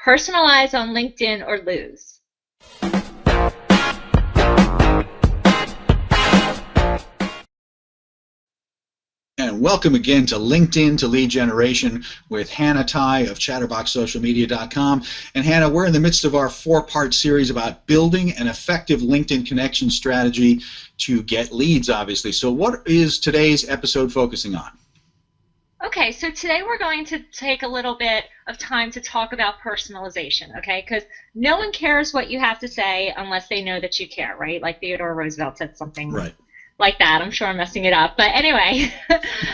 Personalize on LinkedIn or lose. And welcome again to LinkedIn to Lead Generation with Hannah Tai of ChatterboxSocialMedia.com. And Hannah, we're in the midst of our 4-part series about building an effective LinkedIn connection strategy to get leads, obviously. So what is today's episode focusing on? Okay, so today we're going to take a little bit of time to talk about personalization, okay? Because no one cares what you have to say unless they know that you care, right? Like Theodore Roosevelt said something like that. I'm sure I'm messing it up. But anyway,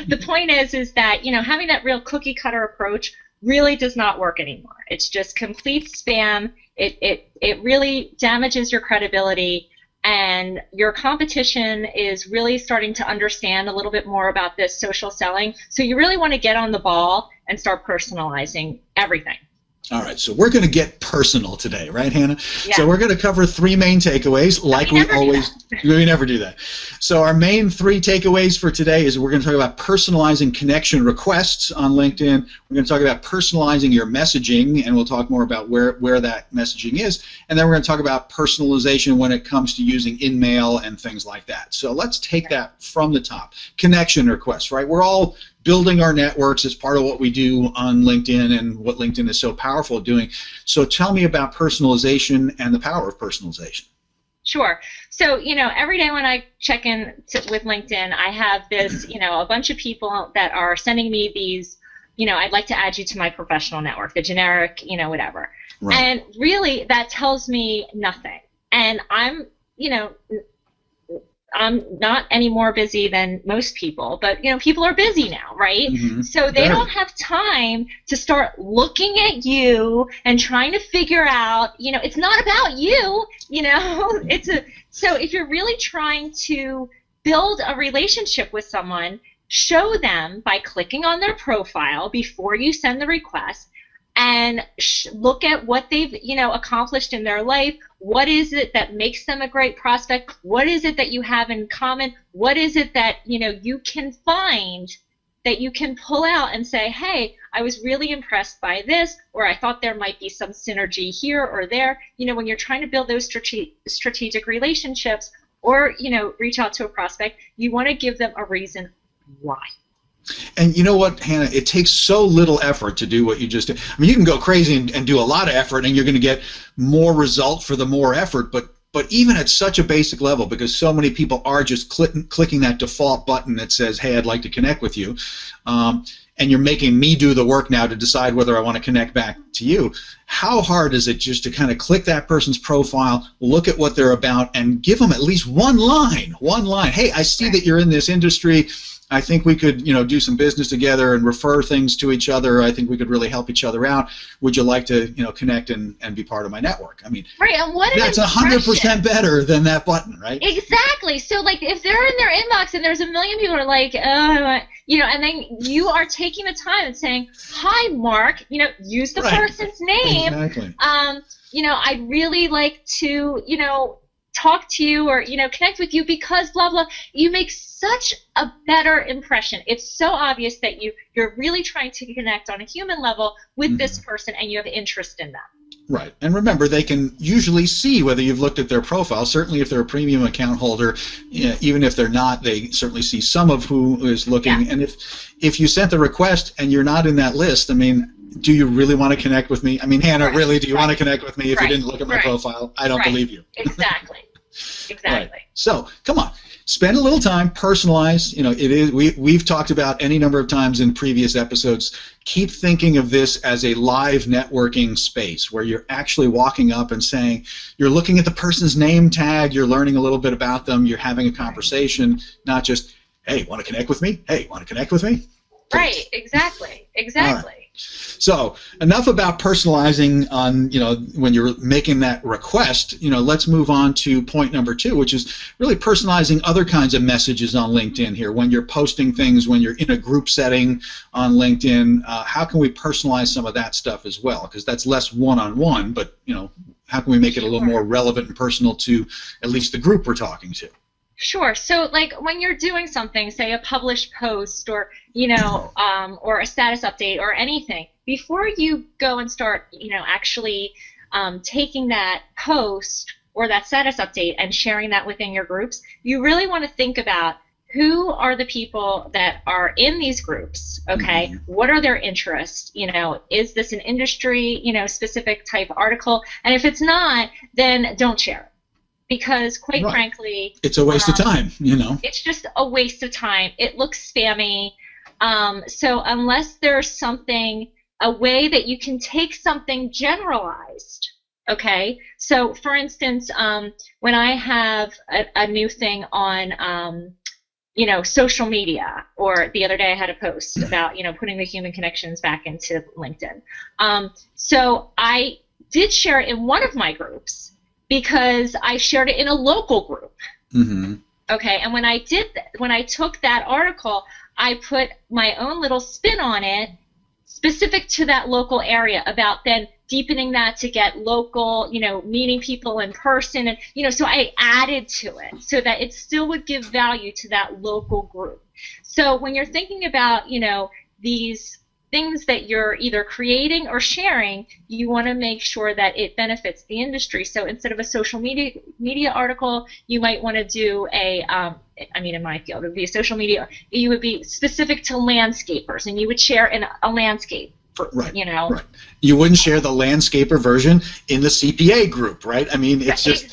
the point is that, you know, having that real cookie cutter approach really does not work anymore. It's just complete spam. It really damages your credibility, and your competition is really starting to understand a little bit more about this social selling. So you really want to get on the ball and start personalizing everything. All right, so we're going to get personal today, right, Hannah? Yeah. So we're going to cover 3 main takeaways, like we never do that. So our main 3 takeaways for today is we're going to talk about personalizing connection requests on LinkedIn. We're going to talk about personalizing your messaging, and we'll talk more about where that messaging is. And then we're going to talk about personalization when it comes to using InMail and things like that. So let's take that from the top. Connection requests, right? We're all building our networks as part of what we do on LinkedIn and what LinkedIn is so powerful at doing. So tell me about personalization and the power of personalization. Sure. So, you know, every day when I check in with LinkedIn, I have this, you know, a bunch of people that are sending me these, you know, I'd like to add you to my professional network, the generic, you know, whatever. Right. And really that tells me nothing. And I'm, you know, I'm not any more busy than most people, but, you know, people are busy now, right? Mm-hmm. So they don't have time to start looking at you and trying to figure out, you know, it's not about you, you know, so if you're really trying to build a relationship with someone, show them by clicking on their profile before you send the request, and look at what they've, you know, accomplished in their life. What is it that makes them a great prospect? What is it that you have in common? What is it that, you know, you can find that you can pull out and say, hey, I was really impressed by this, or I thought there might be some synergy here or there. You know, when you're trying to build those strategic relationships or, you know, reach out to a prospect, you want to give them a reason why. And you know what, Hannah, it takes so little effort to do what you just did. I mean, you can go crazy and do a lot of effort, and you're going to get more result for the more effort, but even at such a basic level, because so many people are just clicking that default button that says, hey, I'd like to connect with you, and you're making me do the work now to decide whether I want to connect back to you. How hard is it just to kind of click that person's profile, look at what they're about, and give them at least one line. Hey, I see that you're in this industry. I think we could, you know, do some business together and refer things to each other. I think we could really help each other out. Would you like to, you know, connect and be part of my network? I mean, right, and what that's 100% better than that button, right? Exactly. So, like, if they're in their inbox and there's a million people who are like, you know, and then you are taking the time and saying, hi, Mark, you know, use the person's name. Exactly. You know, I'd really like to, you know, talk to you or, you know, connect with you because blah, blah. You make such a better impression. It's so obvious that you're really trying to connect on a human level with this person and you have interest in them. Right. And remember, they can usually see whether you've looked at their profile. Certainly if they're a premium account holder, even if they're not, they certainly see some of who is looking. Yeah. And if you sent the request and you're not in that list, I mean, do you really want to connect with me? I mean, Hannah, really, do you want to connect with me if you didn't look at my profile? I don't believe you. Exactly. Exactly. So, come on. Spend a little time, personalize. You know, it is. We've talked about any number of times in previous episodes. Keep thinking of this as a live networking space where you're actually walking up and saying, you're looking at the person's name tag, you're learning a little bit about them, you're having a conversation, not just, hey, want to connect with me? Hey, want to connect with me? Right. Exactly. Exactly. So enough about personalizing on, you know, when you're making that request. You know, let's move on to point number 2, which is really personalizing other kinds of messages on LinkedIn here. When you're posting things, when you're in a group setting on LinkedIn, how can we personalize some of that stuff as well? Because that's less one-on-one, but, you know, how can we make it a little more relevant and personal to at least the group we're talking to? Sure. So, like when you're doing something, say a published post, or or a status update, or anything, before you go and start, actually taking that post or that status update and sharing that within your groups, you really want to think about who are the people that are in these groups. Okay, what are their interests? Is this an industry, specific type article? And if it's not, then don't share it. Because quite frankly, it's a waste of time, It's just a waste of time. It looks spammy. So unless there's something, a way that you can take something generalized, okay? So for instance, when I have a new thing on, social media, or the other day I had a post about, putting the human connections back into LinkedIn. So I did share it in one of my groups, because I shared it in a local group. Okay, and when I took that article, I put my own little spin on it, specific to that local area, about then deepening that to get local, meeting people in person, and so I added to it so that it still would give value to that local group. So when you're thinking about, these things that you're either creating or sharing, you want to make sure that it benefits the industry. So instead of a social media article, you might want to do a, in my field, it would be a social media, you would be specific to landscapers, and you would share in a landscape. Right. You wouldn't share the landscaper version in the CPA group, right? I mean, it's just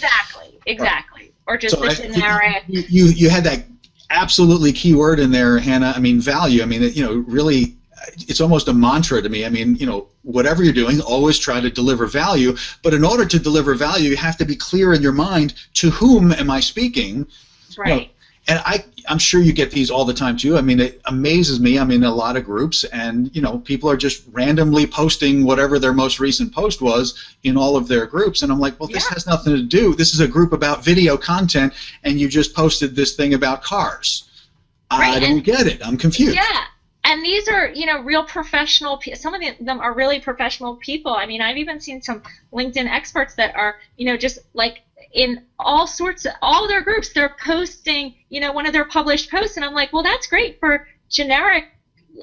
exactly. Right. Or just so the generic. You had that absolutely key word in there, Hannah. I mean, value. I mean, really. It's almost a mantra to me. I mean, whatever you're doing, always try to deliver value. But in order to deliver value, you have to be clear in your mind, to whom am I speaking? Right. And I'm sure you get these all the time too. I mean, it amazes me. I'm in a lot of groups, and people are just randomly posting whatever their most recent post was in all of their groups, and I'm like, well, this has nothing to do. This is a group about video content, and you just posted this thing about cars. Right. I don't get it. I'm confused. Yeah. And these are, real professional. Some of them are really professional people. I mean, I've even seen some LinkedIn experts that are, just like in all their groups, they're posting, one of their published posts, and I'm like, well, that's great for generic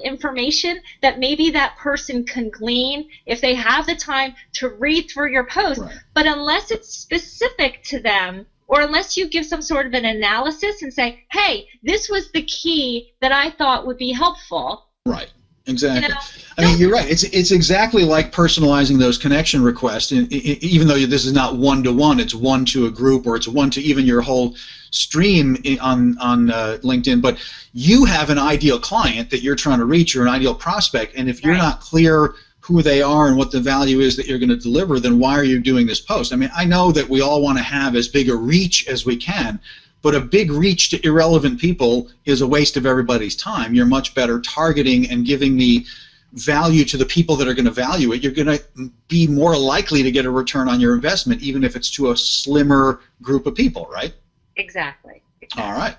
information that maybe that person can glean if they have the time to read through your post. Right. But unless it's specific to them, or unless you give some sort of an analysis and say, hey, this was the key that I thought would be helpful. Right. Exactly. I mean, you're right. It's exactly like personalizing those connection requests, even though this is not one-to-one, it's one to a group, or it's one to even your whole stream on LinkedIn. But you have an ideal client that you're trying to reach, or an ideal prospect, and if you're not clear who they are and what the value is that you're going to deliver, then why are you doing this post? I mean, I know that we all want to have as big a reach as we can, but a big reach to irrelevant people is a waste of everybody's time. You're much better targeting and giving the value to the people that are going to value it. You're going to be more likely to get a return on your investment, even if it's to a slimmer group of people, right? Exactly. All right.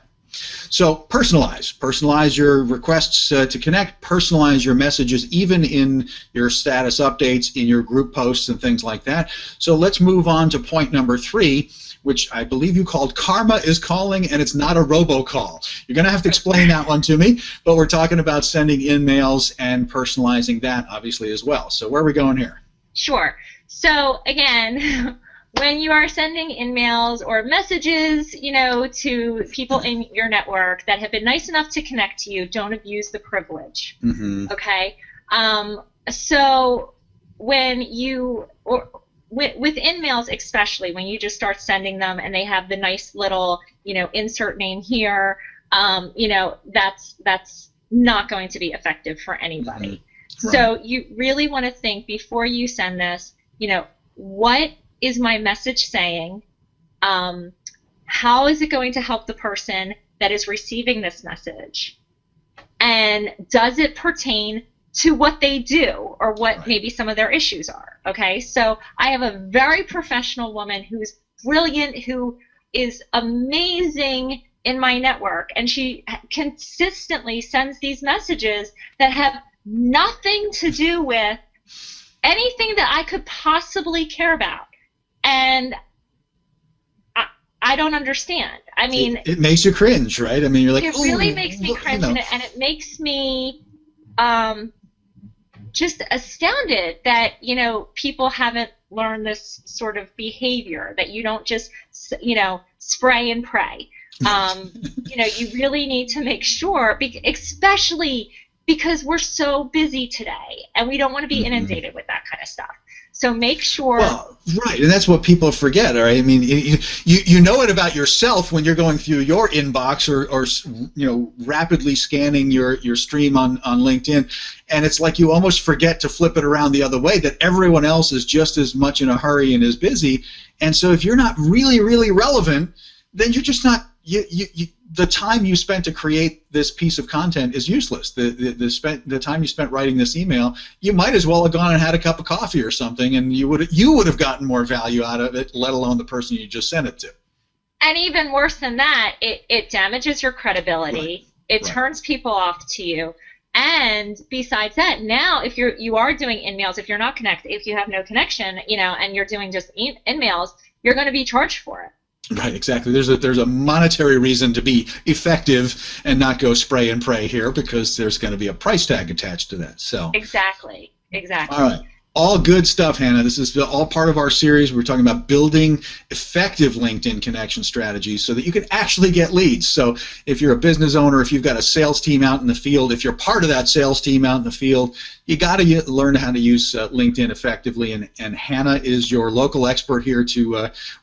So personalize your requests to connect, personalize your messages even in your status updates, in your group posts and things like that. So let's move on to point number 3, which I believe you called Karma is Calling, and it's not a robocall. You're going to have to explain that one to me, but we're talking about sending in mails and personalizing that obviously as well. So where are we going here? Sure. So again, when you are sending in-mails or messages, to people in your network that have been nice enough to connect to you, don't abuse the privilege. Okay? So when you, with in-mails especially, when you just start sending them and they have the nice little, insert name here, that's not going to be effective for anybody. Right. So you really want to think before you send this, what is my message saying? How is it going to help the person that is receiving this message? And does it pertain to what they do, or what maybe some of their issues are? Okay, so I have a very professional woman who's brilliant, who is amazing in my network, and she consistently sends these messages that have nothing to do with anything that I could possibly care about. And I don't understand. I mean, it makes you cringe, right? I mean, you're like, it really makes me cringe, and it makes me just astounded that, you know, people haven't learned this sort of behavior, that you don't just, you know, spray and pray. You know, you really need to make sure, especially because we're so busy today and we don't want to be inundated with that kind of stuff. So make sure. Well, right, and that's what people forget. All right, I mean, you know it about yourself when you're going through your inbox or you know, rapidly scanning your stream on LinkedIn, and it's like you almost forget to flip it around the other way, that everyone else is just as much in a hurry and as busy, and so if you're not really relevant, then you're just not. The time you spent to create this piece of content is useless. The time you spent writing this email, you might as well have gone and had a cup of coffee or something, and you would have gotten more value out of it, let alone the person you just sent it to. And even worse than that, it damages your credibility. Right. It turns people off to you. And besides that, now if you are doing in-mails, if you're not connected, if you have no connection, you know, and you're doing just in-mails, you're going to be charged for it. Right, exactly. There's a monetary reason to be effective and not go spray and pray here, because there's going to be a price tag attached to that. So exactly. All right. All good stuff, Hannah. This is all part of our series. We're talking about building effective LinkedIn connection strategies so that you can actually get leads. So if you're a business owner, if you've got a sales team out in the field, if you're part of that sales team out in the field, you got to learn how to use LinkedIn effectively. And Hannah is your local expert here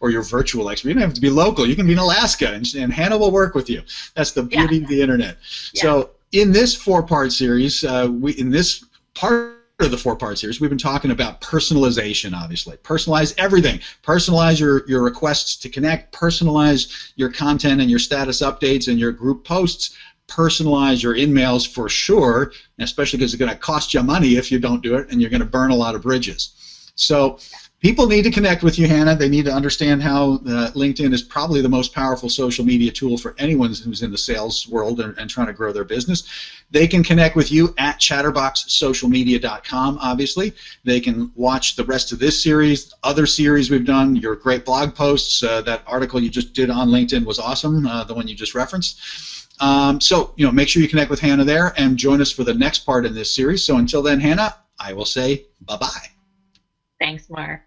or your virtual expert. You don't have to be local. You can be in Alaska, and Hannah will work with you. That's the beauty of the internet. Yeah. So in this four-part series, in this part of the four-part series, we've been talking about personalization, obviously. Personalize everything. Personalize your requests to connect. Personalize your content and your status updates and your group posts. Personalize your in-mails for sure, especially because it's going to cost you money if you don't do it, and you're going to burn a lot of bridges. So people need to connect with you, Hannah. They need to understand how LinkedIn is probably the most powerful social media tool for anyone who's in the sales world and trying to grow their business. They can connect with you at chatterboxsocialmedia.com, obviously. They can watch the rest of this series, other series we've done, your great blog posts. That article you just did on LinkedIn was awesome, the one you just referenced. So, you know, make sure you connect with Hannah there and join us for the next part in this series. So until then, Hannah, I will say bye-bye. Thanks, Mark.